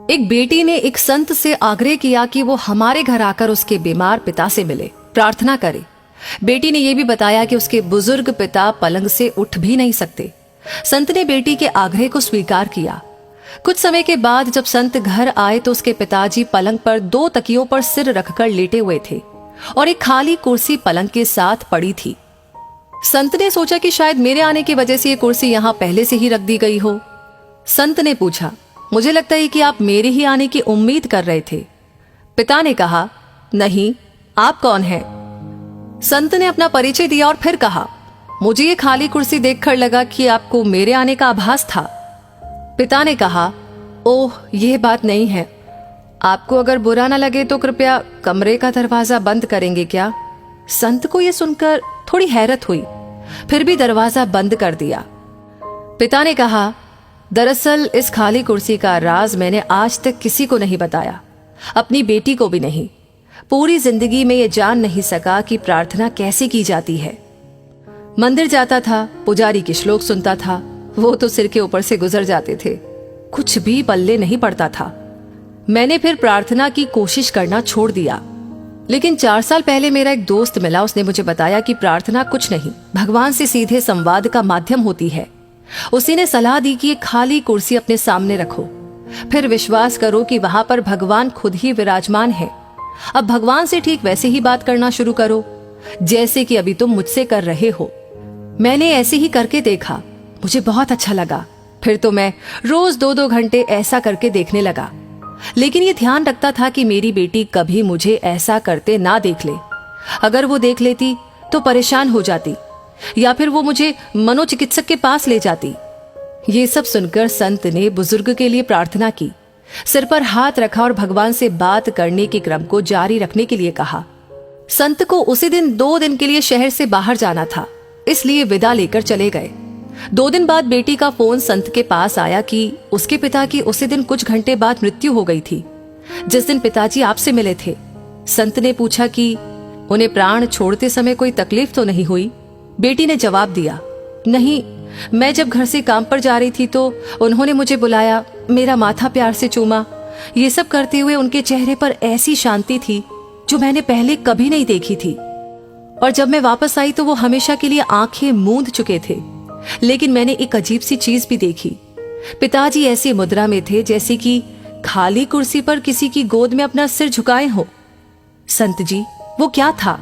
एक बेटी ने एक संत से आग्रह किया कि वो हमारे घर आकर उसके बीमार पिता से मिले, प्रार्थना करे। बेटी ने यह भी बताया कि उसके बुजुर्ग पिता पलंग से उठ भी नहीं सकते। संत ने बेटी के आग्रह को स्वीकार किया। कुछ समय के बाद जब संत घर आए तो उसके पिताजी पलंग पर 2 तकियों पर सिर रखकर लेटे हुए थे और एक खाली कुर्सी पलंग के साथ पड़ी थी। संत ने सोचा कि शायद मेरे आने की वजह से ये कुर्सी यहां पहले से ही रख दी गई हो। संत ने पूछा, मुझे लगता है कि आप मेरे ही आने की उम्मीद कर रहे थे। पिता ने कहा, नहीं, आप कौन हैं? संत ने अपना परिचय दिया और फिर कहा, मुझे ये खाली कुर्सी देखकर लगा कि आपको मेरे आने का आभास था। पिता ने कहा, ओह, यह बात नहीं है। आपको अगर बुरा ना लगे तो कृपया कमरे का दरवाजा बंद करेंगे क्या? संत को यह सुनकर थोड़ी हैरत हुई, फिर भी दरवाजा बंद कर दिया। पिता ने कहा, दरअसल इस खाली कुर्सी का राज मैंने आज तक किसी को नहीं बताया, अपनी बेटी को भी नहीं। पूरी जिंदगी में ये जान नहीं सका कि प्रार्थना कैसे की जाती है। मंदिर जाता था, पुजारी के श्लोक सुनता था, वो तो सिर के ऊपर से गुजर जाते थे, कुछ भी पल्ले नहीं पड़ता था। मैंने फिर प्रार्थना की कोशिश करना छोड़ दिया। लेकिन 4 साल पहले मेरा एक दोस्त मिला, उसने मुझे बताया कि प्रार्थना कुछ नहीं, भगवान से सीधे संवाद का माध्यम होती है। उसी ने सलाह दी कि एक खाली कुर्सी अपने सामने रखो, फिर विश्वास करो कि वहां पर भगवान खुद ही विराजमान है। अब भगवान से ठीक वैसे ही बात करना शुरू करो जैसे कि अभी तुम मुझसे कर रहे हो। मैंने ऐसे ही करके देखा, मुझे बहुत अच्छा लगा। फिर तो मैं रोज 2-2 घंटे ऐसा करके देखने लगा। लेकिन ये ध्यान रखता था कि मेरी बेटी कभी मुझे ऐसा करते ना देख ले। अगर वो देख लेती तो परेशान हो जाती या फिर वो मुझे मनोचिकित्सक के पास ले जाती। ये सब सुनकर संत ने बुजुर्ग के लिए प्रार्थना की, सिर पर हाथ रखा और भगवान से बात करने के क्रम को जारी रखने के लिए कहा। संत को उसी दिन 2 दिन के लिए शहर से बाहर जाना था, इसलिए विदा लेकर चले गए। 2 दिन बाद बेटी का फोन संत के पास आया कि उसके पिता की उसी दिन कुछ घंटे बाद मृत्यु हो गई थी, जिस दिन पिताजी आपसे मिले थे। संत ने पूछा कि उन्हें प्राण छोड़ते समय कोई तकलीफ तो नहीं हुई? बेटी ने जवाब दिया, नहीं, मैं जब घर से काम पर जा रही थी तो उन्होंने मुझे बुलाया, मेरा माथा प्यार से चूमा। ये सब करते हुए उनके चेहरे पर ऐसी शांति थी जो मैंने पहले कभी नहीं देखी थी। और जब मैं वापस आई तो वो हमेशा के लिए आंखें मूंद चुके थे। लेकिन मैंने एक अजीब सी चीज भी देखी। पिताजी ऐसी मुद्रा में थे जैसे कि खाली कुर्सी पर किसी की गोद में अपना सिर झुकाए हो। संत जी, वो क्या था?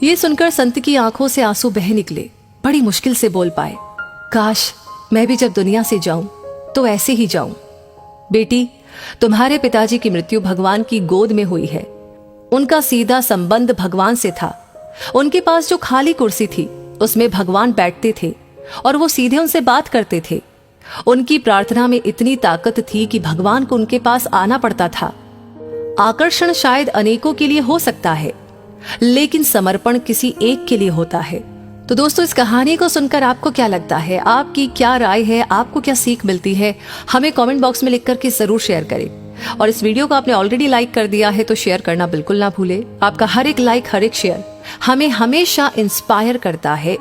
ये सुनकर संत की आंखों से आंसू बह निकले। बड़ी मुश्किल से बोल पाए, काश मैं भी जब दुनिया से जाऊं तो ऐसे ही जाऊं। बेटी, तुम्हारे पिताजी की मृत्यु भगवान की गोद में हुई है। उनका सीधा संबंध भगवान से था। उनके पास जो खाली कुर्सी थी उसमें भगवान बैठते थे और वो सीधे उनसे बात करते थे। उनकी प्रार्थना में इतनी ताकत थी कि भगवान को उनके पास आना पड़ता था। आकर्षण शायद अनेकों के लिए हो सकता है, लेकिन समर्पण किसी एक के लिए होता है। तो दोस्तों, इस कहानी को सुनकर आपको क्या लगता है? आपकी क्या राय है? आपको क्या सीख मिलती है? हमें कमेंट बॉक्स में लिख करके जरूर शेयर करें। और इस वीडियो को आपने ऑलरेडी लाइक कर दिया है तो शेयर करना बिल्कुल ना भूले। आपका हर एक लाइक, हर एक शेयर हमें हमेशा इंस्पायर करता है।